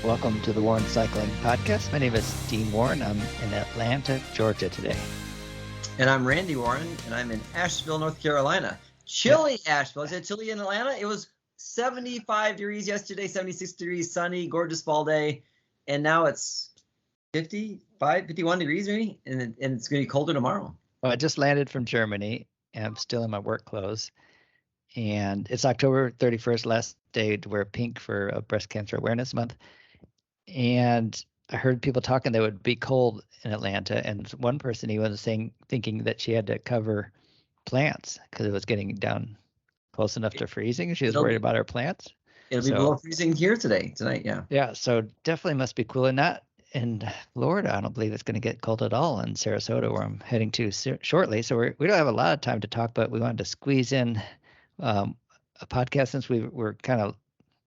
Welcome to the Warren Cycling Podcast. My name is Dean Warren. I'm in Atlanta, Georgia today. And I'm Randy Warren, and I'm in Asheville, North Carolina. Chilly Asheville. Is it chilly in Atlanta? It was 75 degrees yesterday, 76 degrees, sunny, gorgeous fall day. And now it's 51 degrees maybe, and it's going to be colder tomorrow. Well, I just landed from Germany, and I'm still in my work clothes. And it's October 31st, last day to wear pink for Breast Cancer Awareness Month. And I heard people talking that it would be cold in Atlanta. And one person, he was thinking that she had to cover plants because it was getting down close enough to freezing. She was worried about her plants. It'll be below freezing here tonight, yeah. Yeah, so definitely must be cool. And not in Florida, I don't believe it's going to get cold at all in Sarasota, where I'm heading to shortly. So we don't have a lot of time to talk, but we wanted to squeeze in a podcast since we're kind of,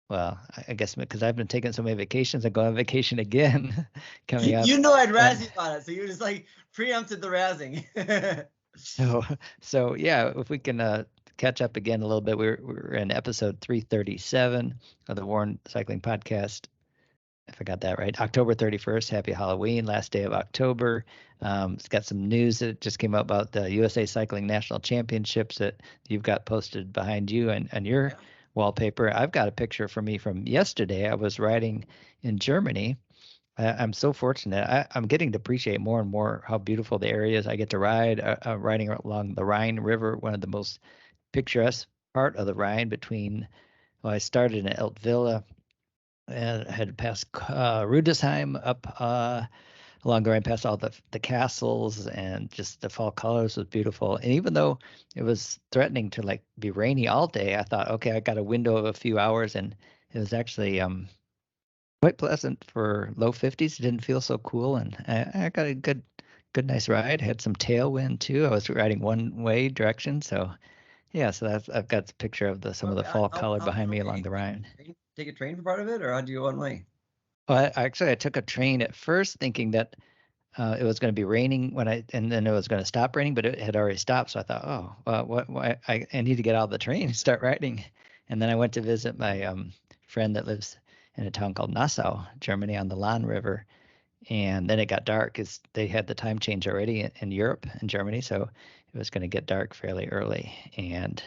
well, I guess because I've been taking so many vacations, I go on vacation again coming up. You know I'd razz you about it, so you just like preempted the razzing. So yeah, if we can catch up again a little bit, we're in episode 337 of the Warren Cycling Podcast. If I got that right, October 31st, happy Halloween, last day of October. It's got some news that just came out about the USA Cycling National Championships that you've got posted behind you and your wallpaper. I've got a picture for me from yesterday. I was riding in Germany. I'm so fortunate. I'm getting to appreciate more and more how beautiful the area is. I get to ride, riding along the Rhine River, one of the most picturesque part of the Rhine between, well, I started in Eltville and had passed Rudesheim up along the Rhine, past all the castles, and just the fall colors was beautiful. And even though it was threatening to like be rainy all day, I thought, okay, I got a window of a few hours, and it was actually quite pleasant for low 50s. It didn't feel so cool, and I got a good nice ride. Had some tailwind too. I was riding one way direction, so yeah. So I've got the picture of some of the fall color behind me along the Rhine. Take a train for part of it, or how do you go one way? Well, I took a train at first, thinking that it was going to be raining and then it was going to stop raining, but it had already stopped. So I thought, oh, well, I need to get out of the train and start riding. And then I went to visit my friend that lives in a town called Nassau, Germany, on the Lahn River. And then it got dark because they had the time change already in Europe and Germany, so it was going to get dark fairly early. And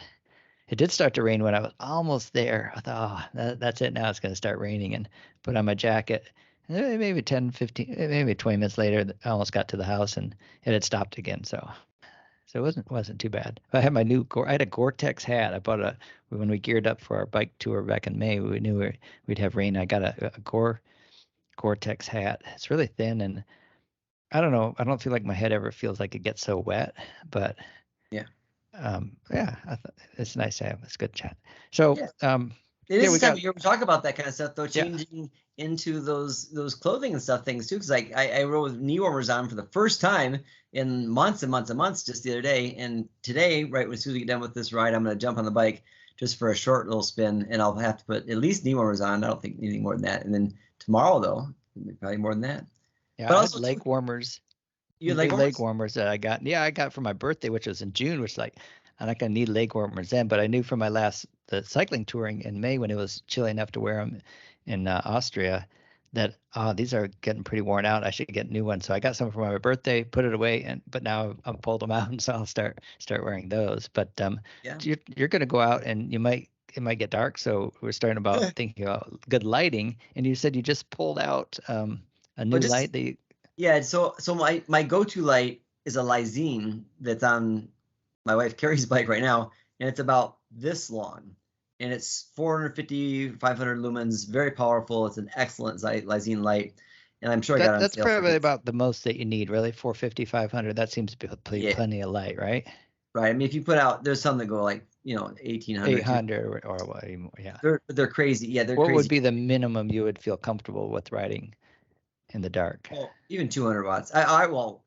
it did start to rain when I was almost there. I thought, oh, that's it. Now it's going to start raining, and put on my jacket. And maybe 10, 15, maybe 20 minutes later, I almost got to the house and it had stopped again. So it wasn't too bad. I had I had a Gore-Tex hat. I bought when we geared up for our bike tour back in May, we knew we'd have rain. I got a Gore-Tex hat. It's really thin, and I don't know. I don't feel like my head ever feels like it gets so wet, but yeah. It's nice to have this good chat. So it is time we talk about that kind of stuff, though, changing into those clothing and stuff things too, because I rode with knee warmers on for the first time in months and months and months just the other day. And today, right as soon as we get done with this ride, I'm going to jump on the bike just for a short little spin, and I'll have to put at least knee warmers on. I don't think anything more than that. And then tomorrow, though, probably more than that. Yeah, but I also leg warmers. You had leg warmers that I got. Yeah, I got for my birthday, which was in June, which I'm not going to need leg warmers then, but I knew from the cycling touring in May when it was chilly enough to wear them in Austria that these are getting pretty worn out. I should get new ones. So I got some for my birthday, put it away, but now I've pulled them out, and so I'll start wearing those. But you're going to go out, and it might get dark, so we're starting about thinking about good lighting. And you said you just pulled out a new light that you... Yeah, so my go-to light is a Lysine that's on my wife Carrie's bike right now, and it's about this long, and it's 450, 500 lumens, very powerful. It's an excellent Lysine light, and I'm sure that's probably about the most that you need, really. 450, 500. That seems to be plenty of light, right? Right. I mean, if you put out, there's some that go like 1800, 800 or what? Yeah. They're crazy. Yeah, what would be the minimum you would feel comfortable with riding in the dark? Well, even 200 watts.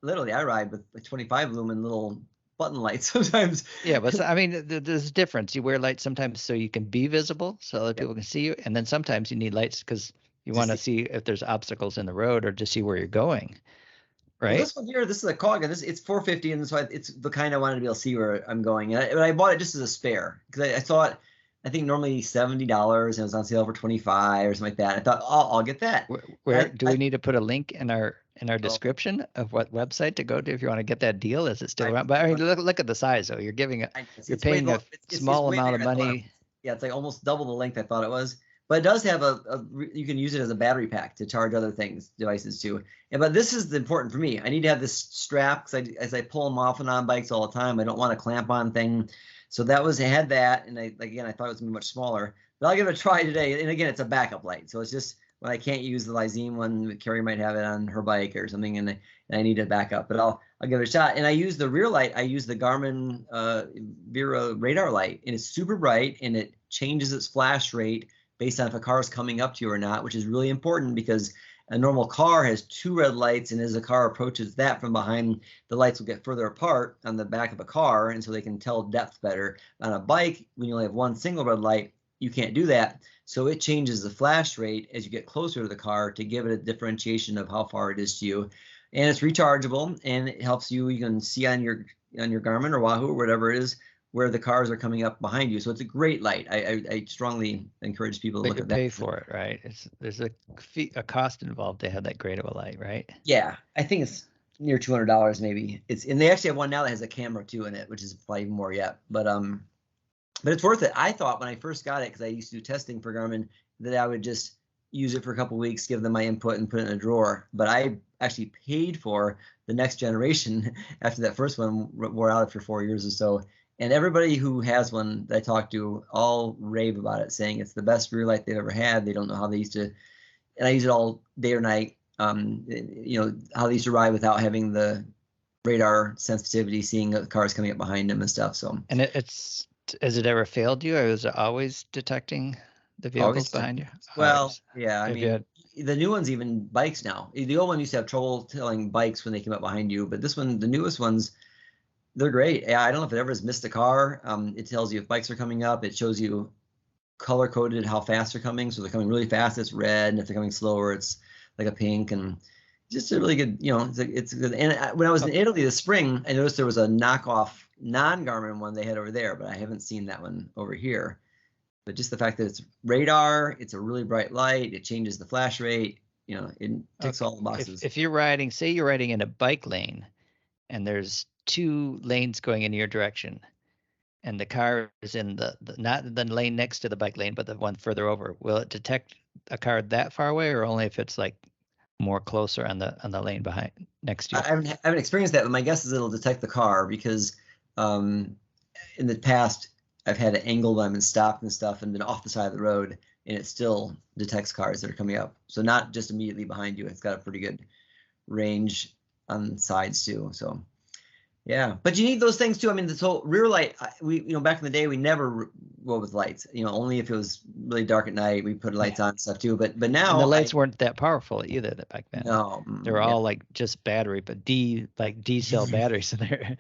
Literally, I ride with like 25 lumen little button lights sometimes. Yeah, but I mean, there's a difference. You wear lights sometimes so you can be visible, so other people can see you, and then sometimes you need lights because you want to see if there's obstacles in the road or just see where you're going. Right. Well, this one here, this is a Cog, and it's 450, and so it's the kind I wanted to be able to see where I'm going. And I bought it just as a spare because I thought I think normally $70, and it was on sale for 25 or something like that. I thought, oh, I'll get that. Where do we need to put a link in our Oh, description of what website to go to if you want to get that deal? Is it still around? But I mean, look at the size though. You're giving you're paying a small way amount bigger of than I thought it money. was. Yeah, it's like almost double the length I thought it was. But it does have you can use it as a battery pack to charge other devices too. But this is important for me. I need to have this strap because as I pull them off and on bikes all the time, I don't want a clamp on thing. So I had that, and I thought it was gonna be much smaller. But I'll give it a try today. And again, it's a backup light, so it's just when I can't use the Lyzine one, Carrie might have it on her bike or something, and I need to back up. But I'll give it a shot. And I use the rear light. I use the Garmin Vera radar light, and it's super bright, and it changes its flash rate based on if a car is coming up to you or not, which is really important because a normal car has 2 red lights, and as a car approaches that from behind, the lights will get further apart on the back of a car, and so they can tell depth better. On a bike, when you only have one single red light, you can't do that. So it changes the flash rate as you get closer to the car to give it a differentiation of how far it is to you. And it's rechargeable, and it helps you. You can see on your Garmin or Wahoo or whatever it is where the cars are coming up behind you. So it's a great light. I strongly encourage people to look at that. But you pay for it, right? There's a cost involved to have that great of a light, right? Yeah, I think it's near $200 maybe. And they actually have one now that has a camera too in it, which is probably even more yet. But it's worth it. I thought when I first got it, because I used to do testing for Garmin, that I would just use it for a couple of weeks, give them my input, and put it in a drawer. But I actually paid for the next generation after that first one wore out after 4 years or so. And everybody who has one that I talk to all rave about it, saying it's the best rear light they've ever had. They don't know how they used to, and I use it all day or night. How they used to ride without having the radar sensitivity, seeing the cars coming up behind them and stuff. So, and has it ever failed you, or is it always detecting the vehicles behind you? Well, yeah, I mean, the new ones, even bikes now. The old one used to have trouble telling bikes when they came up behind you, but this one, the newest ones, they're great. Yeah, I don't know if it ever has missed a car. It tells you if bikes are coming up. It shows you color coded how fast they're coming. So they're coming really fast, it's red, and if they're coming slower, it's like a pink. And just a really good, it's good. And when I was in Italy this spring, I noticed there was a knockoff non-Garmin one they had over there, but I haven't seen that one over here. But just the fact that it's radar, it's a really bright light, it changes the flash rate, it ticks all the boxes. If you're riding, say you're riding in a bike lane, and there's 2 lanes going in your direction, and the car is in the not the lane next to the bike lane, but the one further over, will it detect a car that far away, or only if it's like more closer on the lane behind next to you? I haven't experienced that, but my guess is it'll detect the car because in the past I've had an angle when I'm in stopped and stuff and been off the side of the road, and it still detects cars that are coming up. So not just immediately behind you. It's got a pretty good range on sides too. So yeah, but you need those things too. I mean, this whole rear light, back in the day, we never rode with lights. Only if it was really dark at night, we put lights on and stuff too. But now and the lights weren't that powerful either back then. No, they were all like just battery, but D cell batteries in there.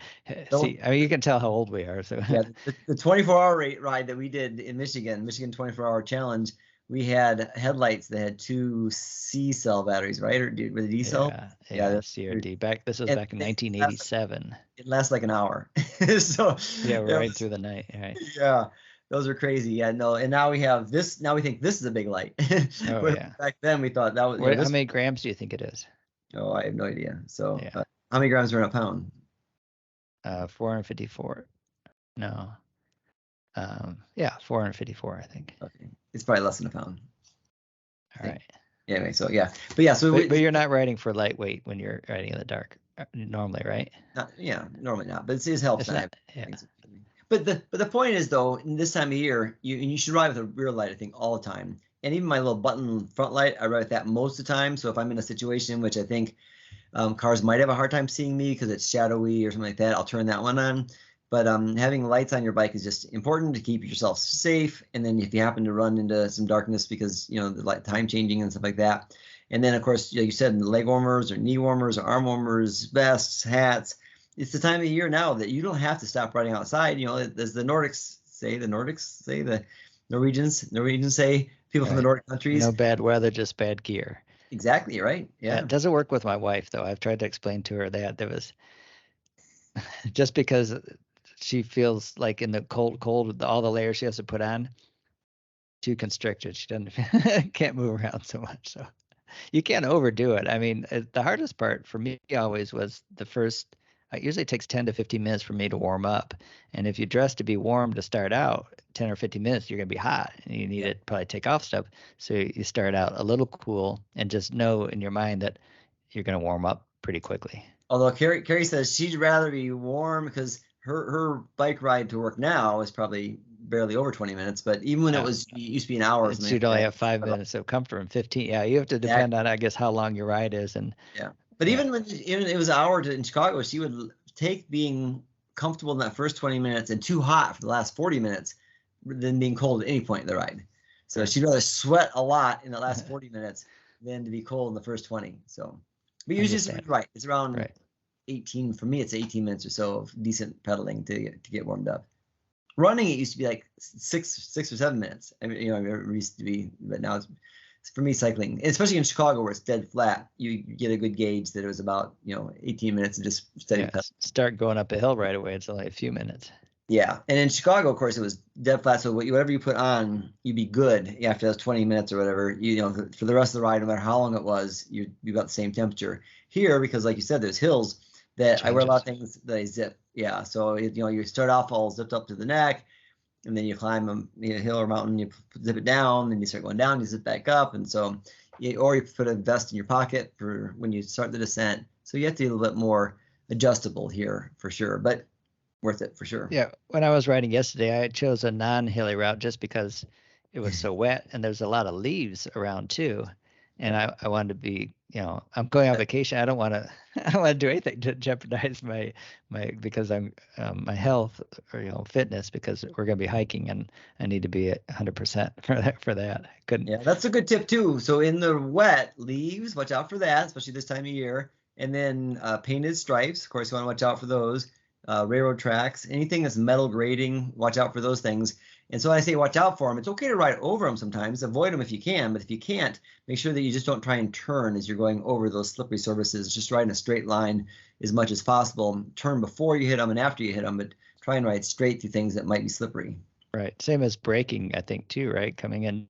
See, I mean, you can tell how old we are. So yeah, the 24-hour ride that we did in Michigan 24-hour challenge, we had headlights that had 2 C cell batteries, right? Or with a D cell? Yeah, C or D. This was back in 1987. It lasts like an hour. So yeah, we're right through the night. Right. Yeah, those are crazy. Yeah, no, and now we have this. Now we think this is a big light. Oh yeah. Back then we thought that was. How many grams do you think it is? Oh, I have no idea. So how many grams are in a pound? 454. No. 454, I think. Okay, it's probably less than a pound. All right. Anyway, so yeah, but yeah, so but you're not riding for lightweight when you're riding in the dark normally, right? Normally not, but it helps. Yeah. But the point is though, in this time of year, you should ride with a rear light, I think, all the time. And even my little button front light, I ride with that most of the time. So if I'm in a situation which I think cars might have a hard time seeing me because it's shadowy or something like that, I'll turn that one on. But having lights on your bike is just important to keep yourself safe. And then if you happen to run into some darkness because, the light time changing and stuff like that. And then, of course, like you said, leg warmers or knee warmers or arm warmers, vests, hats. It's the time of year now that you don't have to stop riding outside. As the Nordics say, the Norwegians say, people from the Nordic countries. No bad weather, just bad gear. Exactly, right? Yeah. It doesn't work with my wife, though. I've tried to explain to her that there was just because she feels like in the cold, all the layers she has to put on, too constricted. She doesn't can't move around so much. So you can't overdo it. I mean, the hardest part for me always was the first. It usually takes 10 to 15 minutes for me to warm up. And if you dress to be warm to start out, 10 or 15 minutes, you're going to be hot and you need to probably take off stuff. So you start out a little cool and just know in your mind that you're going to warm up pretty quickly. Although Carrie says she'd rather be warm because her bike ride to work now is probably barely over 20 minutes. But even when it used to be an hour. So you'd only have 5 minutes of comfort and 15. Yeah, you have to depend on, I guess, how long your ride is. And but even when it was an hour in Chicago, she would take being comfortable in that first 20 minutes and too hot for the last 40 minutes than being cold at any point in the ride. So she'd rather sweat a lot in the last 40 minutes than to be cold in the first 20. So, but usually it's around 18. For me, it's 18 minutes or so of decent pedaling to get warmed up. Running, it used to be like six or 7 minutes. I mean, it used to be, but now it's for me cycling, especially in Chicago where it's dead flat. You get a good gauge that it was about 18 minutes of just steady pedaling. Start going up a hill right away. It's only a few minutes. Yeah, and in Chicago, of course, it was dead flat. So whatever you put on, you'd be good after those 20 minutes or whatever. For the rest of the ride, no matter how long it was, you'd be about the same temperature. Here, because like you said, there's hills that I wear a lot of things that I zip. Yeah, so you start off all zipped up to the neck, and then you climb a hill or mountain, you zip it down, then you start going down, you zip back up, and so or you put a vest in your pocket for when you start the descent. So you have to be a little bit more adjustable here for sure, but worth it for sure. Yeah, when I was riding yesterday, I chose a non-hilly route just because it was so wet and there's a lot of leaves around too. And I wanted to be, I'm going on vacation. I don't want to do anything to jeopardize my because I'm my health or fitness, because we're going to be hiking and I need to be at 100% for that. I couldn't. Yeah, that's a good tip too. So in the wet leaves, watch out for that, especially this time of year. And then painted stripes, of course, you want to watch out for those. Railroad tracks, anything that's metal grating, watch out for those things. And so I say watch out for them. It's okay to ride over them sometimes, avoid them if you can, but if you can't, make sure that you just don't try and turn as you're going over those slippery surfaces. Just ride in a straight line as much as possible. Turn before you hit them and after you hit them, but try and ride straight through things that might be slippery. Right. Same as braking, I think, too, right? Coming in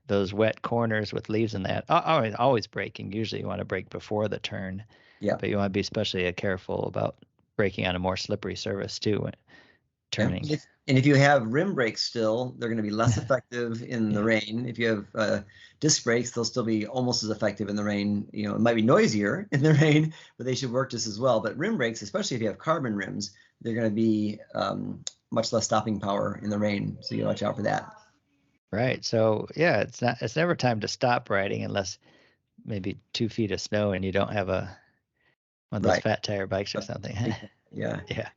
those wet corners with leaves and that. Always braking. Usually you want to brake before the turn. Yeah. But you want to be especially careful about braking on a more slippery surface too when turning. And if you have rim brakes still, they're going to be less effective in the rain. If you have disc brakes, they'll still be almost as effective in the rain. It might be noisier in the rain, but they should work just as well. But rim brakes, especially if you have carbon rims, they're going to be much less stopping power in the rain. So you watch out for that. Right. So yeah, it's never time to stop riding unless maybe 2 feet of snow and you don't have one of those fat tire bikes or something. Yeah. Yeah.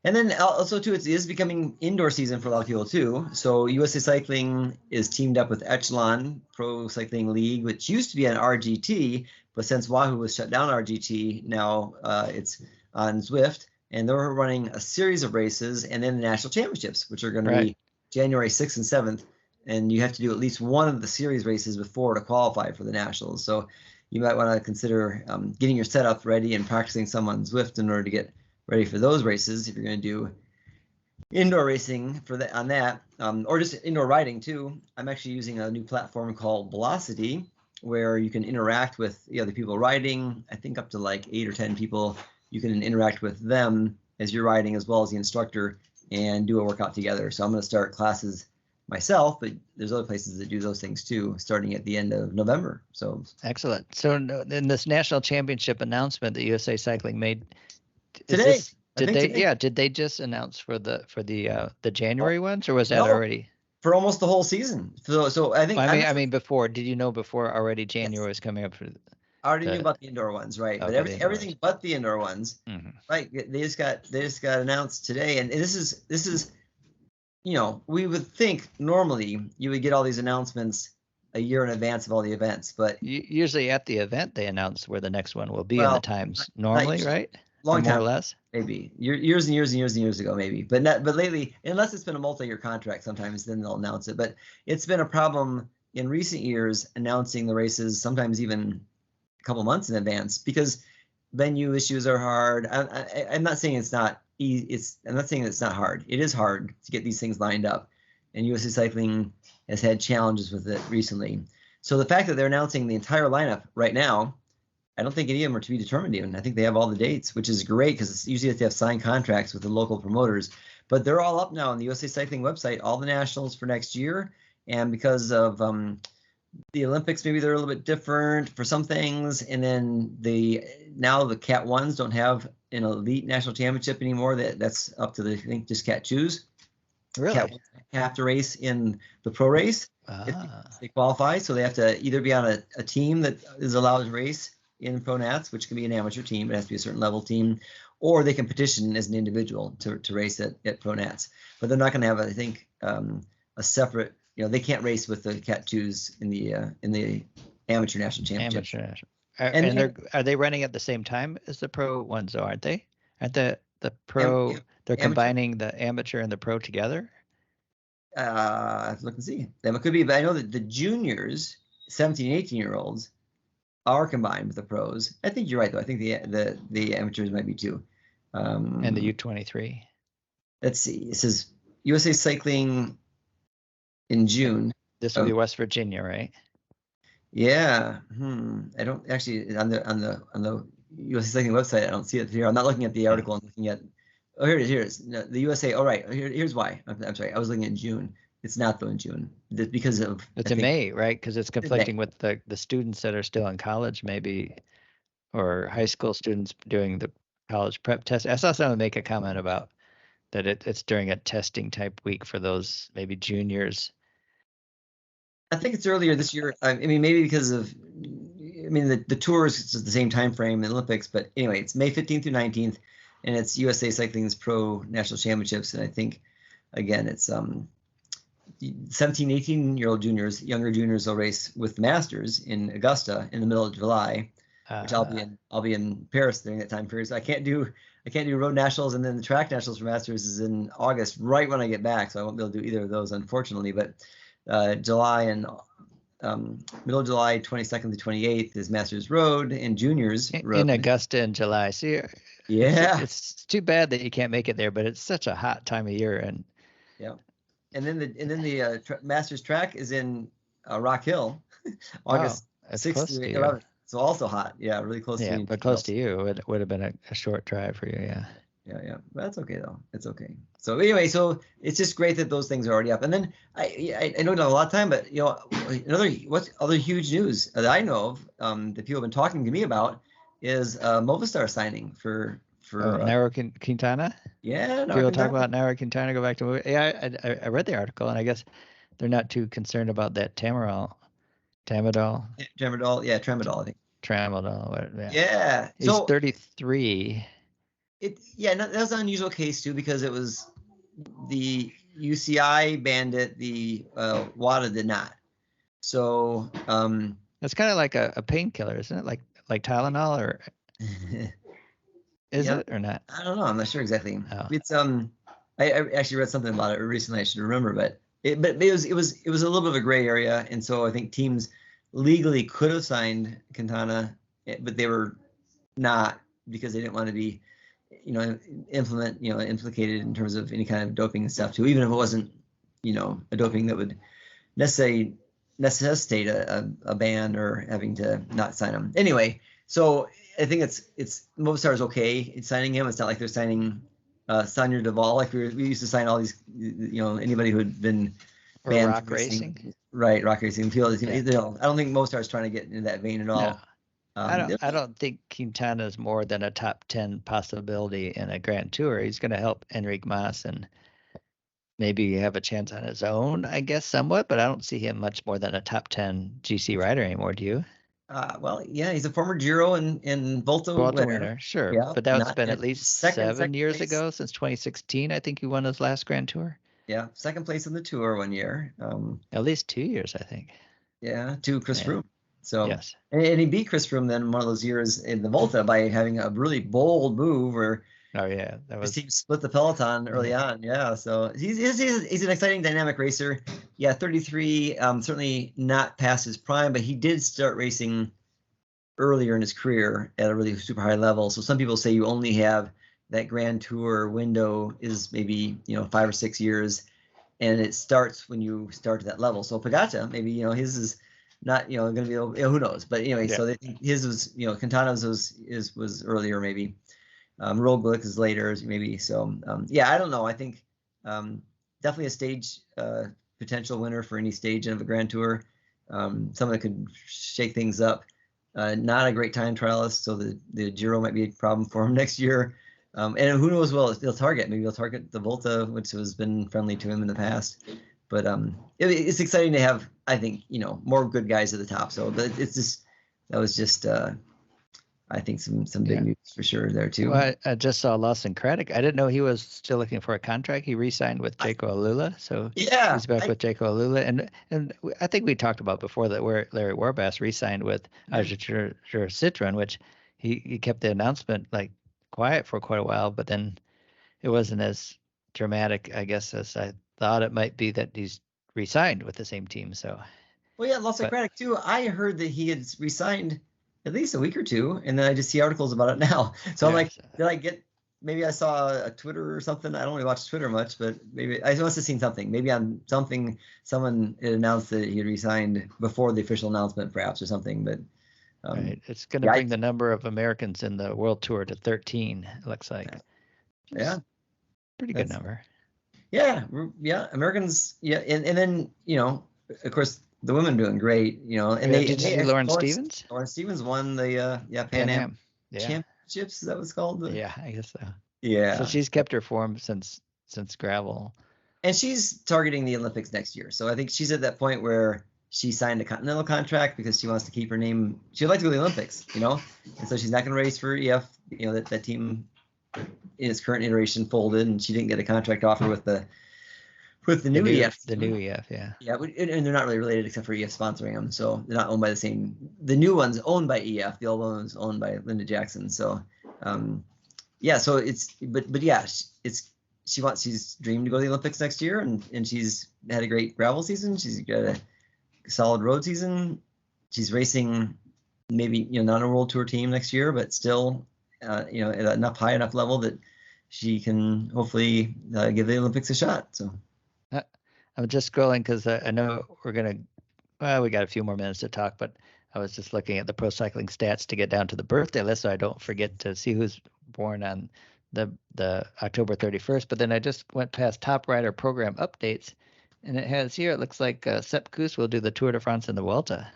And then also too, it is becoming indoor season for a lot of people too. So USA Cycling is teamed up with Echelon Pro Cycling League, which used to be an RGT, but since Wahoo has shut down RGT, now it's on Zwift, and they're running a series of races, and then the national championships, which are going to be January 6th and 7th, and you have to do at least one of the series races before to qualify for the nationals. So you might want to consider getting your setup ready and practicing some on Zwift in order to get ready for those races if you're going to do indoor racing on that, or just indoor riding too. I'm actually using a new platform called Velocity, where you can interact with the other people riding. I think up to like 8 or 10 people. You can interact with them as you're riding as well as the instructor and do a workout together. So I'm going to start classes myself, but there's other places that do those things too, starting at the end of November. So excellent. So in this national championship announcement that USA Cycling made today, did they just announce for the January ones, or was that already for almost the whole season? So I think I mean before, did you know before already January was coming up for? I already knew about the indoor ones, right? Okay, but everything but the indoor ones, right? They just got announced today, and this is we would think normally you would get all these announcements a year in advance of all the events, but usually at the event they announce where the next one will be in the times normally, right? Long time, more or less, maybe years and years and years and years ago, maybe, but lately, unless it's been a multi-year contract, sometimes then they'll announce it. But it's been a problem in recent years announcing the races, sometimes even a couple months in advance, because venue issues are hard. I'm not saying it's not easy. I'm not saying it's not hard. It is hard to get these things lined up, and USA Cycling has had challenges with it recently. So the fact that they're announcing the entire lineup right now, I don't think any of them are to be determined even. I think they have all the dates, which is great because usually they have signed contracts with the local promoters. But they're all up now on the USA Cycling website, all the nationals for next year. And because of the Olympics, maybe they're a little bit different for some things. And then now the Cat 1s don't have an elite national championship anymore. That's up to I think just Cat 2s. Really? Cat 1s have to race in the pro race if they qualify. So they have to either be on a team that is allowed to race in pro nats, which can be an amateur team, it has to be a certain level team, or they can petition as an individual to race at pro nats. But they're not going to have, I think, a separate. They can't race with the Cat 2s in the amateur national championship. And are they running at the same time as the pro ones, though, aren't they? Aren't the pro? They're combining the amateur and the pro together. I have to look and see. It could be, but I know that the juniors, 17, 18-year-olds, are combined with the pros. I think you're right, though. I think the amateurs might be too. And the U23. Let's see. It says USA Cycling in June. This will be West Virginia, right? Yeah. I don't actually on the USA Cycling website. I don't see it here. I'm not looking at the article. I'm looking at. Oh, here it is. Here it is. No, the USA. Oh, right. Here's why. I'm sorry. I was looking at June. It's not though in June because of. It's in May, right? Because it's conflicting with the students that are still in college, maybe, or high school students doing the college prep test. I saw someone make a comment about that it's during a testing type week for those maybe juniors. I think it's earlier this year. I mean, maybe because of, the tours is the same time frame, the Olympics, but anyway, it's May 15th through 19th, and it's USA Cycling's Pro National Championships, and I think, again, it's 17, 18-year-old juniors, younger juniors will race with the Masters in Augusta in the middle of July, which I'll be in Paris during that time period. So I can't do road nationals, and then the track nationals for Masters is in August, right when I get back. So I won't be able to do either of those, unfortunately. But July and middle of July, 22nd to 28th is Masters Road and Juniors Road in Augusta in July. See, yeah, it's too bad that you can't make it there, but it's such a hot time of year. And yeah, and then the Masters track is in Rock Hill, August 6th to 11th. So also hot, yeah, really close to me. But close to you. It would have been a short drive for you, yeah. Yeah. But that's okay though. It's okay. So anyway, so it's just great that those things are already up. And then I know not a lot of time, but what's other huge news that I know of that people have been talking to me about is Movistar signing for Nairo Quintana. Yeah, people talk about Nairo Quintana. Go back to I read the article, and I guess they're not too concerned about that Tramadol. Yeah, Tramadol, I think. Tramadol. Yeah. He's 33. That was an unusual case too, because it was the UCI banned it, the WADA did not. So it's kind of like a painkiller, isn't it? Like Tylenol, or is it or not? I don't know. I'm not sure exactly. Oh. It's I actually read something about it recently. I should remember, but it was a little bit of a gray area, and so I think teams legally could have signed Quintana, but they were not, because they didn't want to be implicated in terms of any kind of doping and stuff too, even if it wasn't, a doping that would necessarily necessitate a ban or having to not sign him. Anyway, so I think it's Movistar is okay in signing him. It's not like they're signing Sonia Duvall, like we used to sign all these, anybody who had been banned rock racing. Right, rock racing. People, I don't think Movistar is trying to get into that vein at all. No. I don't think Quintana is more than a top 10 possibility in a Grand Tour. He's going to help Enric Mas and maybe have a chance on his own, I guess, somewhat, but I don't see him much more than a top 10 GC rider anymore. Do you? Well, yeah, he's a former Giro and Volta winner. Sure. Yeah, but that's been at least seven years ago, since 2016. I think he won his last Grand Tour. Yeah, second place in the Tour one year. At least 2 years, I think. Yeah, to Chris Froome. So yes, and he beat Chris Froome then one of those years in the Volta by having a really bold move where his team split the peloton early on. Yeah, so he's an exciting, dynamic racer. Yeah, 33, certainly not past his prime, but he did start racing earlier in his career at a really super high level. So some people say you only have that Grand Tour window is maybe 5 or 6 years. and it starts when you start at that level. So Pogačar, maybe his is not going to be who knows, but anyway, so they think his was Quintana's was earlier maybe. Roglic is later maybe. So I don't know. I think definitely a stage potential winner for any stage of a Grand Tour. Someone that could shake things up. Not a great time trialist, so the Giro might be a problem for him next year. And who knows what they'll target. Maybe they'll target the Volta, which has been friendly to him in the past. But it's exciting to have, I think, more good guys at the top. So that was just I think some big news for sure there too. Well, I just saw Lawson Craddock. I didn't know he was still looking for a contract. He re-signed with Jayco Alula, so he's back with Jayco Alula. And I think we talked about before that where Larry Warbass re-signed with Ajaccio Citroën, which he kept the announcement like quiet for quite a while, but then it wasn't as dramatic, I guess, as I thought it might be that he's re-signed with the same team. So, well, yeah, Lawson Craddock too. I heard that he had re-signed at least a week or two, and then I just see articles about it now. So I'm like, did I get? Maybe I saw a Twitter or something. I don't really watch Twitter much, but maybe I must have seen something. Maybe on something, someone had announced that he had resigned before the official announcement, perhaps, or something. But right. It's going to bring the number of Americans in the World Tour to 13. It looks like. Yeah, pretty good number. Yeah, Americans. Yeah, and then of course. The women doing great, and did you see Lauren Stevens? Lauren Stevens won the Pan Am Championships. Is that what it's called? Yeah, I guess so. Yeah. So she's kept her form since gravel, and she's targeting the Olympics next year. So I think she's at that point where she signed a continental contract because she wants to keep her name. She'd like to go to the Olympics, and so she's not going to race for EF. That team in its current iteration folded, and she didn't get a contract offer with the new EF. The new EF, yeah. Yeah, and they're not really related except for EF sponsoring them. So they're not owned by the same. The new one's owned by EF. The old one's owned by Linda Jackson. So, so it's she's dreamed to go to the Olympics next year, and she's had a great gravel season. She's got a solid road season. She's racing maybe not a World Tour team next year, but still at enough high enough level that she can hopefully give the Olympics a shot. So. I'm just scrolling because I know we got a few more minutes to talk, but I was just looking at the pro cycling stats to get down to the birthday list so I don't forget to see who's born on the October 31st. But then I just went past Top Rider program updates, and it has here, it looks like Sepp Kuss will do the Tour de France and the Vuelta.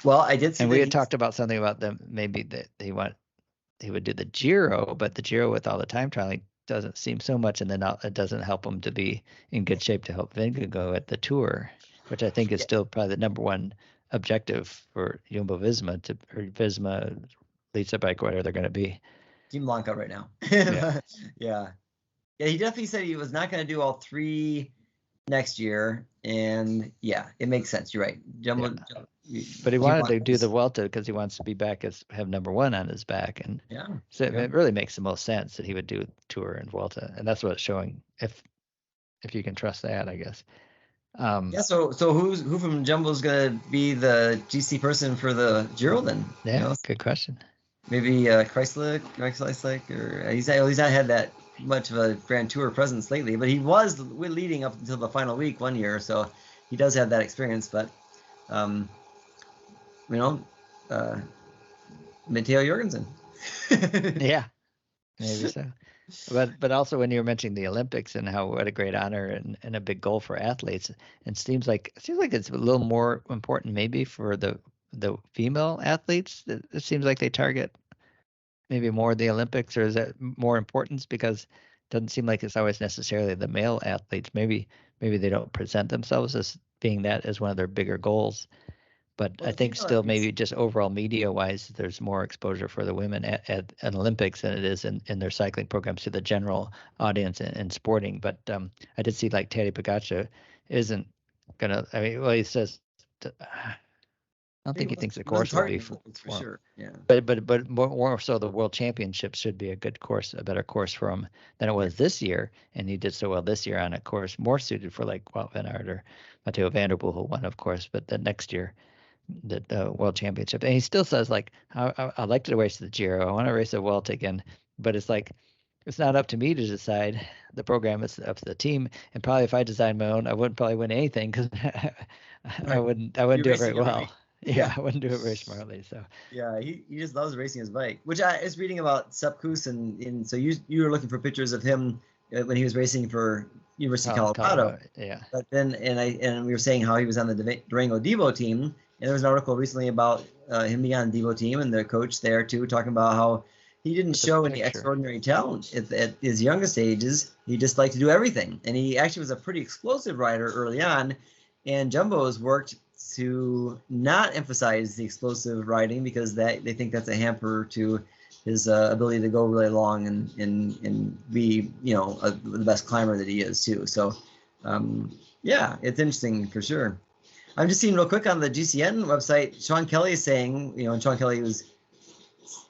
Well, I did see and we had talked about something about them, maybe that he would do the Giro, but the Giro with all the time trialing doesn't seem so much, and then it doesn't help him to be in good shape to help Vingegaard go at the Tour, which I think is still probably the number one objective for Jumbo-Visma or Visma, Leadsa Bike, whatever they're going to be. Team Blanca right now. Yeah. He definitely said he was not going to do all three next year, and it makes sense. You're right. But he wanted to do the Vuelta because he wants to be back have number one on his back, and so it really makes the most sense that he would do Tour and Vuelta, and that's what it's showing. If you can trust that, I guess. So who from Jumbo's gonna be the GC person for the Giro then? Yeah, good question. Maybe Kreisler, or he's not had that much of a Grand Tour presence lately, but he was leading up until the final week one year, so he does have that experience. But Matteo Jorgensen. Yeah, maybe so. But also when you were mentioning the Olympics and what a great honor and a big goal for athletes, it seems like it's a little more important maybe for the female athletes. It seems like they target maybe more the Olympics, or is that more importance because it doesn't seem like it's always necessarily the male athletes. Maybe they don't present themselves as being that as one of their bigger goals. But I think still maybe just overall media-wise, there's more exposure for the women at Olympics than it is in their cycling programs to the general audience in sporting. But I did see like Tadej Pogačar isn't going to – I mean, well, he says I don't think he thinks the course will be for sure. Yeah. But more so the World Championships should be a better course for him than it was this year. And he did so well this year on a course more suited for like Wout van Aert or Matteo van der Poel, who won, of course, but the next year – the World Championship, and he still says like I'd like to race the Giro, I want to race the Vuelta again, but it's like it's not up to me to decide the program. It's up to the team. And probably if I designed my own, I wouldn't probably win anything because I wouldn't do it very well. Right? Yeah, I wouldn't do it very smartly. So yeah, he just loves racing his bike. Which I was reading about Sepp Kuss, and so you were looking for pictures of him when he was racing for University of Colorado. Yeah. But then and we were saying how he was on the Durango Devo team, and there was an article recently about him being on the Devo team and the coach there too, talking about how he didn't show any extraordinary talent at his youngest ages. He just liked to do everything, and he actually was a pretty explosive rider early on. And Jumbo's worked to not emphasize the explosive riding because they think that's a hamper to his ability to go really long and be the best climber that he is too. So yeah, it's interesting for sure. I'm just seeing real quick on the GCN website, Sean Kelly is saying, and Sean Kelly was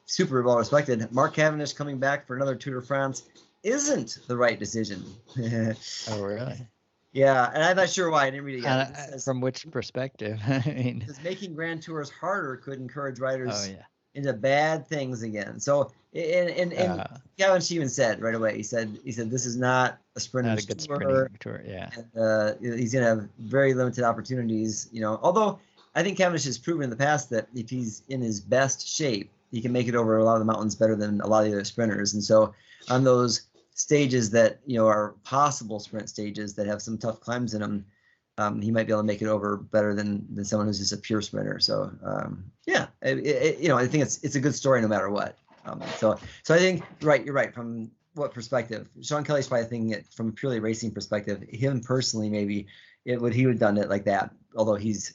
super well respected, Mark Cavendish coming back for another Tour de France isn't the right decision. Oh, really? Yeah, and I'm not sure why. I didn't read it yet. From which perspective? I mean, because making Grand Tours harder could encourage riders into bad things again. So, and Cavendish even said right away, he said this is not a sprinter's sprinting tour. Yeah, and, he's going to have very limited opportunities. Although I think Cavendish has proven in the past that if he's in his best shape, he can make it over a lot of the mountains better than a lot of the other sprinters. And so on those stages that are possible sprint stages that have some tough climbs in them, he might be able to make it over better than someone who's just a pure sprinter. So I think it's a good story no matter what. So I think you're right. From what perspective? Sean Kelly's probably thinking it from a purely racing perspective. Him personally, maybe he would have done it like that. Although he's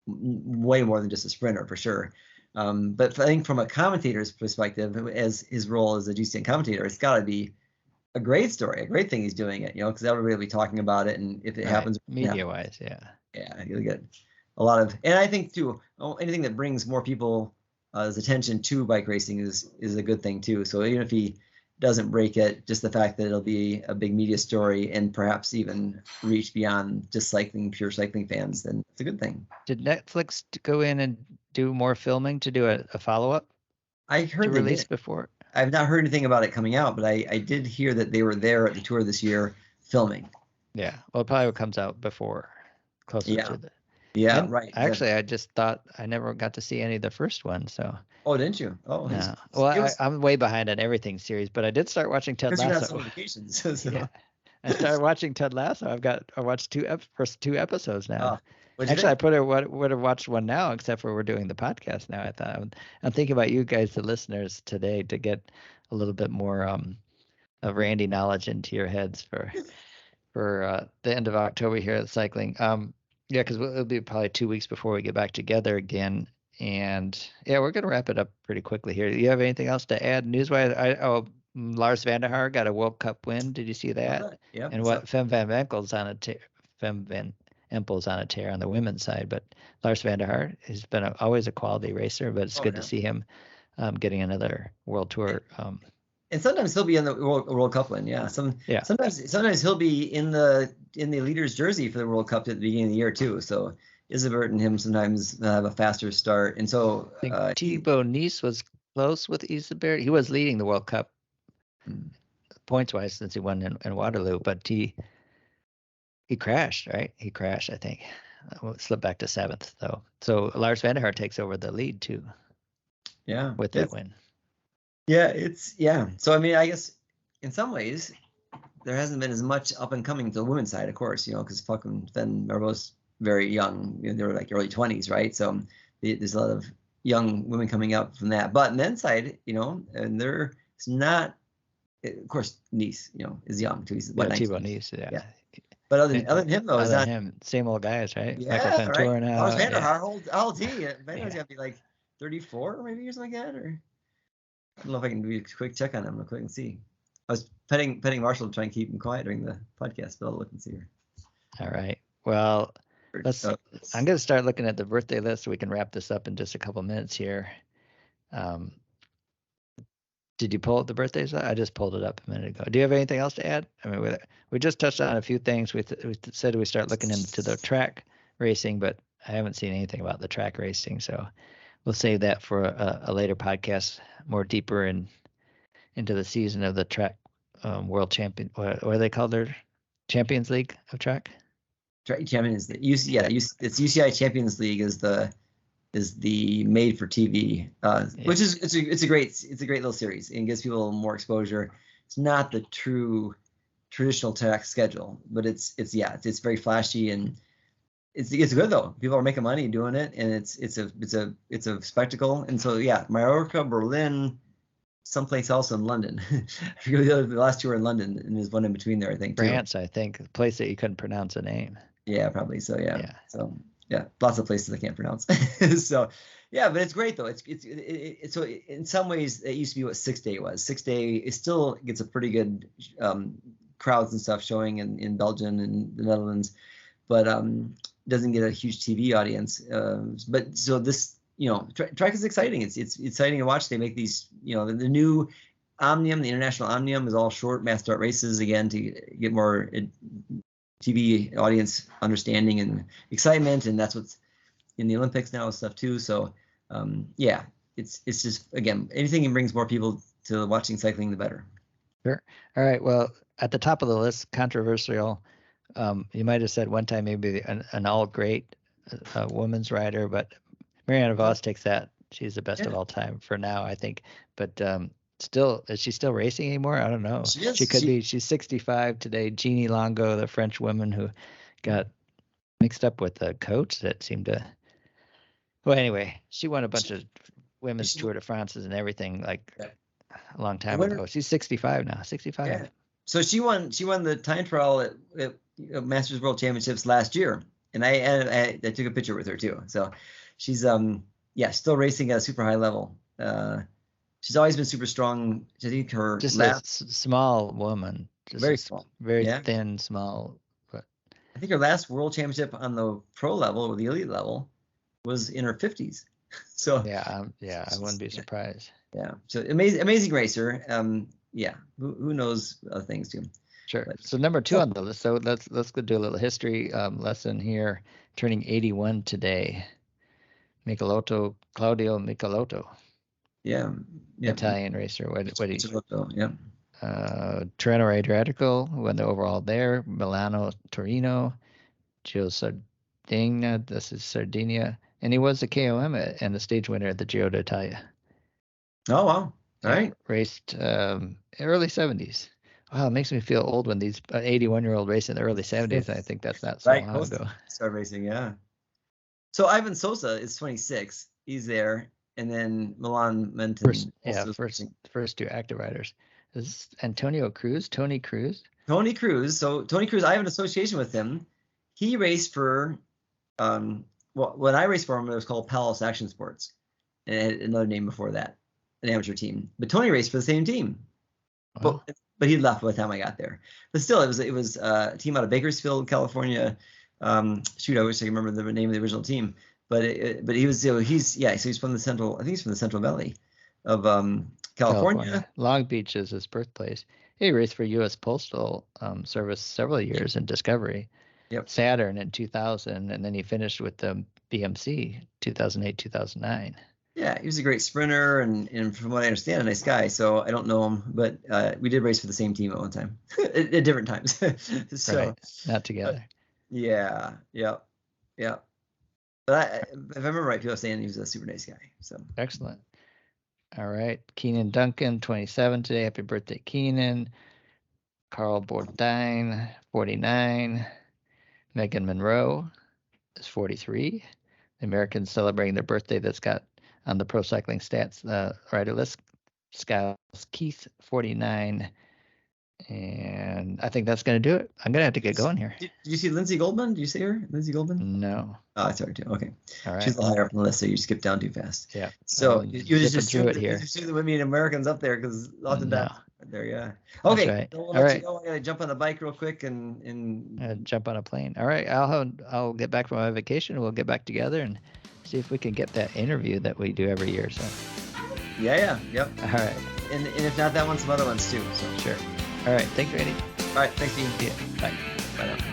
way more than just a sprinter for sure. But I think from a commentator's perspective, as his role as a GCN commentator, it's got to be a great story, a great thing he's doing it, because everybody will be talking about it, and if it happens media-wise, you'll get a lot of. And I think too, anything that brings more people's attention to bike racing is a good thing too. So even if he doesn't break it, just the fact that it'll be a big media story and perhaps even reach beyond just pure cycling fans, then it's a good thing. Did Netflix go in and do more filming to do a follow-up? I heard to release before. I've not heard anything about it coming out, but I did hear that they were there at the tour this year filming. Yeah, well, it probably comes out before, closer to the. Yeah, right. Actually, I just thought I never got to see any of the first one, so. Oh, didn't you? Oh, no. Well, I'm way behind on everything series, but I did start watching Ted Lasso. Vacations, so. Yeah, I started watching Ted Lasso. I watched first two episodes now. Actually, I would have watched one now, except for we're doing the podcast now. I thought I'm thinking about you guys, the listeners, today to get a little bit more of Randy knowledge into your heads for the end of October here at cycling. Because it'll be probably 2 weeks before we get back together again, and we're gonna wrap it up pretty quickly here. Do you have anything else to add news-wise? Lars van der Haar got a World Cup win. Did you see that? Yeah. And Fem van Empel's on a Empel's on a tear on the women's side, but Lars van der Haar has been always a quality racer, but it's good to see him getting another World Tour. And sometimes he'll be in the World Cup win. Yeah. Sometimes he'll be in the leader's jersey for the World Cup at the beginning of the year too. So Isabert and him sometimes have a faster start. And so I think Thibaut Nice was close with Isabert. He was leading the World Cup points wise since he won in Waterloo, but he crashed, right? He crashed, I think. Slipped back to 7th, though. So Lars van der Haar takes over the lead, too. Yeah. With that win. Yeah, So, I mean, I guess in some ways, there hasn't been as much up and coming to the women's side, of course, because Falk and Fenn are both very young. They were like early 20s, right? So there's a lot of young women coming up from that. But men's side, and there's not, of course, Nice, is young, too. He's Thibaut Nice, yeah. But other than him, though, it's not him. Same old guys, right? Yeah, Michael Ventura now. Lars van der Haar, how old is he? Van der Haar's got to be like 34 maybe or something like that. Or I don't know if I can do a quick check on him real quick and see. I was petting Marshall to try and keep him quiet during the podcast, but I'll look and see her. All right. Well, I'm going to start looking at the birthday list so we can wrap this up in just a couple minutes here. Did you pull up the birthdays? I just pulled it up a minute ago. Do you have anything else to add? I mean, we just touched on a few things. We said we start looking into the track racing, but I haven't seen anything about the track racing. So we'll save that for a later podcast, more deeper into the season of the track world champion. What are they called? Their Champions League of track. Champions League. It's UCI Champions League is the made for TV, which is it's a great little series and gives people more exposure. It's not the true traditional track schedule, but it's very flashy and it's good though. People are making money doing it, and it's a spectacle. And so Mallorca, Berlin, someplace else in London. I forget the last two were in London, and there's one in between there, I think. France, I think, a place that you couldn't pronounce a name. Yeah, probably. So yeah. So yeah, lots of places I can't pronounce. So yeah, but it's great though. It's so in some ways it used to be what 6 Day was. 6 Day it still gets a pretty good crowds and stuff showing in Belgium and the Netherlands, but doesn't get a huge TV audience. But so this, track is exciting. It's exciting to watch. They make these, the new Omnium, the International Omnium is all short mass start races again to get more TV audience understanding and excitement, and that's what's in the Olympics now and stuff too. So it's just, again, anything that brings more people to watching cycling, the better. Sure. All right. Well, at the top of the list, controversial. You might have said one time maybe an all great women's rider, but Marianne Vos takes that. She's the best of all time for now, I think. But still, is she still racing anymore? I don't know. She could be. She's 65 today. Jeannie Longo, the French woman who got mixed up with a coach that seemed to. Well, anyway, she won a bunch of women's Tour de France's and everything like a long time ago. She's 65 now. 65. Yeah. So she won the time trial at Masters World Championships last year, and I took a picture with her too. So she's still racing at a super high level. She's always been super strong. I think her just a small woman, just very small, very thin, small. But I think her last World Championship on the pro level or the elite level was in her 50s. So I wouldn't be surprised. Yeah, so amazing racer. Who knows other things too. Sure. So number 2 on the list. So let's go do a little history lesson here. Turning 81 today, Claudio Michelotto. Yeah. Italian racer. What do you? Yeah. Treno Adriatico won the overall there. Milano, Torino, Giro Sardinia. This is Sardinia, and he was the KOM and the stage winner at the Giro d'Italia. Oh wow! All right. Raced early 70s. Wow, it makes me feel old when these 81-year-old race in the early 70s. I think that's not so long ago. Start racing, yeah. So Ivan Sosa is 26. He's there. And then Milan Menton. First 2 active riders. Is this Antonio Cruz? Tony Cruz? Tony Cruz. So Tony Cruz, I have an association with him. He raced for, when I raced for him, it was called Palace Action Sports. And it had another name before that, an amateur team. But Tony raced for the same team. Oh. But he left by the time I got there. But still, it was a team out of Bakersfield, California. I wish I could remember the name of the original team. But he was, he's from the Central. I think he's from the Central Valley of California. Long Beach is his birthplace. He raced for U.S. Postal Service several years in Discovery. Yep. Saturn in 2000, and then he finished with the BMC 2008, 2009. Yeah, he was a great sprinter, and from what I understand, a nice guy. So I don't know him, but we did race for the same team at one time, at different times. So right. Not together. Yeah. But if I remember right, people are saying he was a super nice guy. So excellent. All right, Keenan Duncan, 27 today. Happy birthday, Keenan. Carl Bourdin, 49. Megan Monroe is 43. The Americans celebrating their birthday that's got on the Pro Cycling Stats rider list. Skiles Keith, 49. And I think that's going to do it. I'm going to have to get going here. Did you see Lindsay Goldman? Did you see her? Lindsay Goldman? No. Oh, I saw her too. Okay. All right. She's a little higher up on the list, so you skipped down too fast. Yeah. So you just through it here. You see the women Americans up there because oftentimes there, yeah. Okay. Right. All right. I got to jump on the bike real quick and jump on a plane. All right. I'll get back from my vacation. We'll get back together and see if we can get that interview that we do every year. So. Yeah. Yep. All right. And if not that one, some other ones too. So sure. All right. Thanks, Randy. All right. Thanks, Dean. See ya. Bye. Bye now.